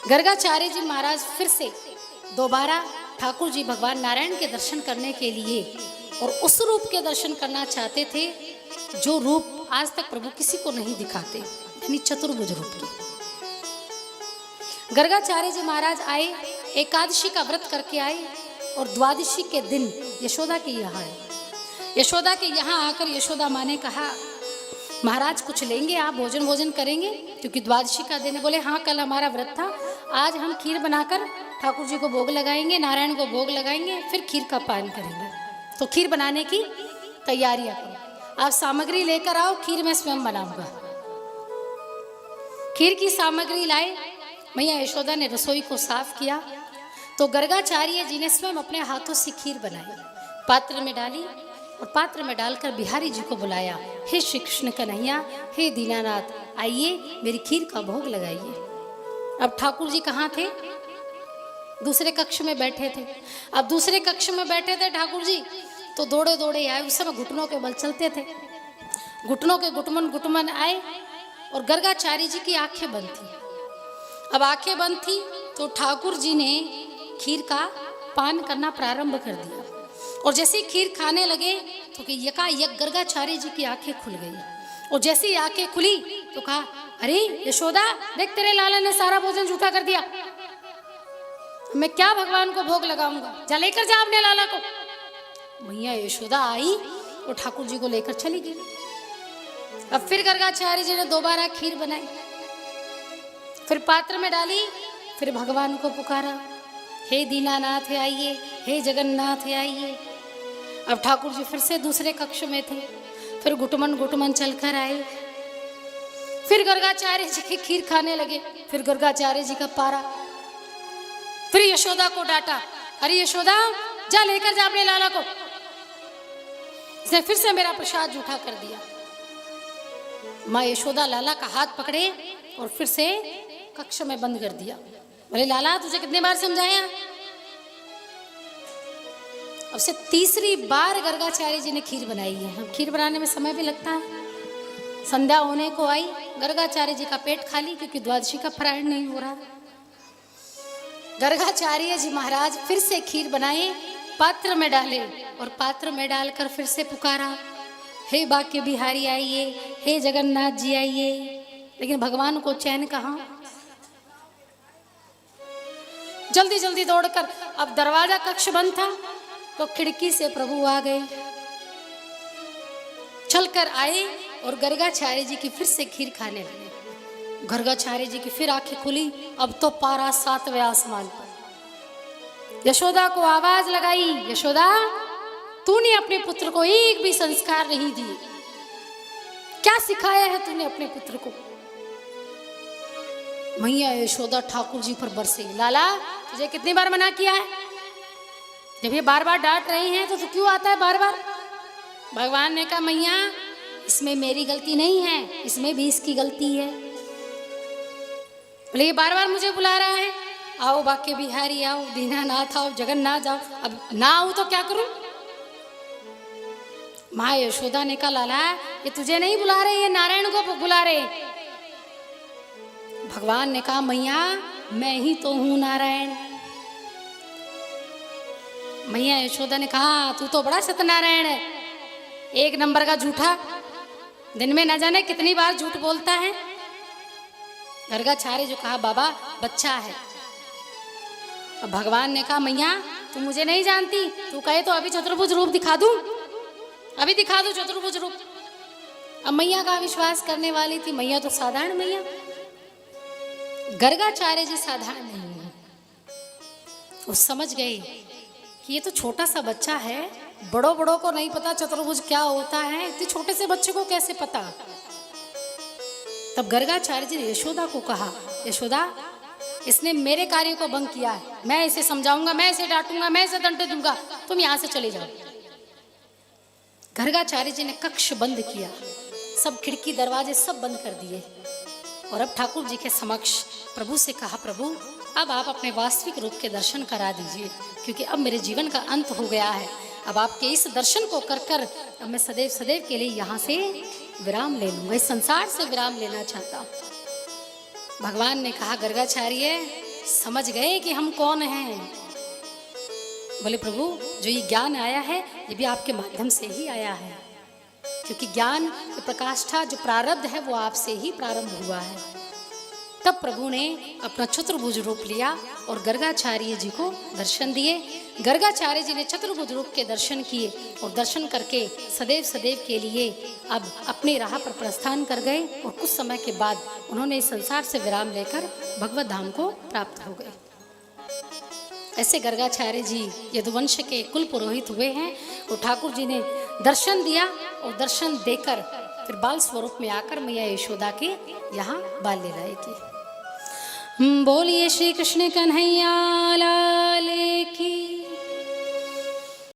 गर्गाचार्य जी महाराज फिर से दोबारा ठाकुर जी भगवान नारायण के दर्शन करने के लिए और उस रूप के दर्शन करना चाहते थे जो रूप आज तक प्रभु किसी को नहीं दिखाते, यानी चतुर्भुज रूप की। गर्गाचार्य जी महाराज आए, एकादशी का व्रत करके आए और द्वादशी के दिन यशोदा के यहाँ आए। यशोदा के यहाँ आकर यशोदा माँ ने कहा, महाराज कुछ लेंगे आप, भोजन करेंगे? क्योंकि द्वादशी का दिन है। बोले हाँ, कल हमारा व्रत था, आज हम खीर बनाकर ठाकुर जी को भोग लगाएंगे, नारायण को भोग लगाएंगे, फिर खीर का पान करेंगे। तो खीर बनाने की तैयारियां करो, आप सामग्री लेकर आओ, खीर मैं स्वयं बनाऊंगा। खीर की सामग्री लाए, मैया यशोदा ने रसोई को साफ किया तो गर्गाचार्य जी ने स्वयं अपने हाथों से खीर बनाई, पात्र में डाली और पात्र में डालकर बिहारी जी को बुलाया, हे श्री कृष्ण कन्हैया, हे दीनानाथ, आइए मेरी खीर का भोग लगाइए। अब ठाकुर जी कहाँ थे? दूसरे कक्ष में बैठे थे। अब दूसरे कक्ष में बैठे थे ठाकुर जी, तो दौड़े दौड़े आए। उस समय घुटनों के बल चलते थे, घुटनों के गुटमन आए और गर्गाचार्य जी की आंखें बंद थी। अब आंखें बंद थी तो ठाकुर जी ने खीर का पान करना प्रारंभ कर दिया और जैसे ही खीर खाने लगे तो यकायक गर्गाचार्य जी की आंखें खुल गई और जैसे ही आंखें खुली तो कहा, अरे यशोदा, देख तेरे लाला ने सारा भोजन झूठा कर दिया, मैं क्या भगवान को भोग लगाऊंगा, जा लेकर जा अपने लाला को। मैया यशोदा आई और ठाकुर जी को लेकर चली गई। अब फिर गर्गाचार्य जी ने दोबारा खीर बनाई, फिर पात्र में डाली, फिर भगवान को पुकारा, हे दीनानाथ आइए, हे जगन्नाथ आइए। अब ठाकुर जी फिर से दूसरे कक्ष में थे, फिर गुटमन चलकर आए, फिर गर्गाचार्य जी की खीर खाने लगे, फिर गर्गाचार्य जी का पारा, फिर यशोदा को डांटा, अरे यशोदा, जा लेकर जा अपने लाला को, इसने फिर से मेरा प्रसाद झूठा कर दिया। माँ यशोदा लाला का हाथ पकड़े और फिर से कक्ष में बंद कर दिया। बोले लाला, तुझे कितने बार समझाया? अब से तीसरी बार गर्गाचार्य जी ने खीर बनाई है। अब खीर बनाने में समय भी लगता है। संध्या होने को आई, गर्गाचार्य जी का पेट खाली, क्योंकि द्वादशी का पारायण नहीं हो रहा। गर्गाचार्य जी महाराज फिर से खीर बनाए, पात्र में डाले और पात्र में डालकर फिर से पुकारा, हे बाके बिहारी आइए, हे जगन्नाथ जी आइए। लेकिन भगवान को चैन कहाँ। जल्दी जल्दी दौड़कर, अब दरवाजा कक्ष बंद था तो खिड़की से प्रभु आ गए, चलकर आए और गर्गाचार्य जी की फिर से खीर खाने लगे। गर्गाचार्य जी की फिर आंखें खुली, अब तो पारा 7वें आसमान पर। यशोदा को आवाज लगाई, यशोदा, तूने अपने पुत्र को एक भी संस्कार नहीं दिए, क्या सिखाया है तूने अपने पुत्र को? मैया यशोदा ठाकुर जी पर बरसे, लाला, तुझे कितनी बार मना किया है? जब ये बार बार डांट रहे हैं तो क्यों आता है बार बार? भगवान ने कहा, मैया, इसमें मेरी गलती नहीं है, इसमें भी इसकी गलती है। बोले ये बार बार मुझे बुला रहा है, आओ बाके बिहारी आओ, दीनानाथ आओ, जगन्नाथ आओ, अब ना आऊं तो क्या करूं? माँ यशोदा ने कहा, लाला, ये तुझे नहीं बुला रहे, ये नारायण को बुला रहे। भगवान ने कहा, मैया, मैं ही तो हूं नारायण। मैया यशोदा ने कहा, तू तो बड़ा सत्यनारायण है, एक नंबर का झूठा, दिन में न जाने कितनी बार झूठ बोलता है। गर्गाचार्य जो कहा, बाबा बच्चा है। अब भगवान ने कहा, मैया, तू मुझे नहीं जानती, तू कहे तो अभी चतुर्भुज रूप दिखा दूं, अभी दिखा दूं चतुर्भुज रूप। अब मैया का विश्वास करने वाली थी, मैया तो साधारण मैया। गर्गाचार्य जी साधारण नहीं है, वो समझ गए कि ये तो छोटा सा बच्चा है, बड़ों को नहीं पता चतुर्भुज क्या होता है, इतने छोटे से बच्चे को कैसे पता। तब गर्गाचार्य जी ने यशोदा को कहा, यशोदा, इसने मेरे कार्य को भंग किया है, मैं इसे समझाऊंगा, मैं इसे डांटूंगा, मैं इसे दंड दूंगा, तुम यहां से चले जाओ। गर्गाचार्य जी ने कक्ष बंद किया, सब खिड़की दरवाजे सब बंद कर दिए और अब ठाकुर जी के समक्ष प्रभु से कहा, प्रभु, अब आप अपने वास्तविक रूप के दर्शन करा दीजिए, क्योंकि अब मेरे जीवन का अंत हो गया है। अब आपके इस दर्शन को कर कर अब मैं सदैव सदैव के लिए यहाँ से विराम ले लूंगा, इस संसार से विराम लेना चाहता हूँ। भगवान ने कहा, गर्गाचार्य, समझ गए कि हम कौन हैं। बोले प्रभु, जो ये ज्ञान आया है ये भी आपके माध्यम से ही आया है, क्योंकि ज्ञान की प्रकाष्ठा जो प्रारब्ध है वो आपसे ही प्रारंभ हुआ है। तब प्रभु ने अपना चतुर्भुज रूप लिया और गर्गाचार्य जी को दर्शन दिए। गर्गाचार्य जी ने चतुर्भुज रूप के दर्शन किए और दर्शन करके सदैव सदैव के लिए अब अपनी राह पर प्रस्थान कर गए और कुछ समय के बाद उन्होंने इस संसार से विराम लेकर भगवत धाम को प्राप्त हो गए। ऐसे गर्गाचार्य जी यदुवंश के कुल पुरोहित हुए हैं और ठाकुर जी ने दर्शन दिया और दर्शन देकर फिर बाल स्वरूप में आकर मैया यशोदा के यहाँ बाल लीलाएं की। बोलिए श्री कृष्ण कन्हैया लाल की।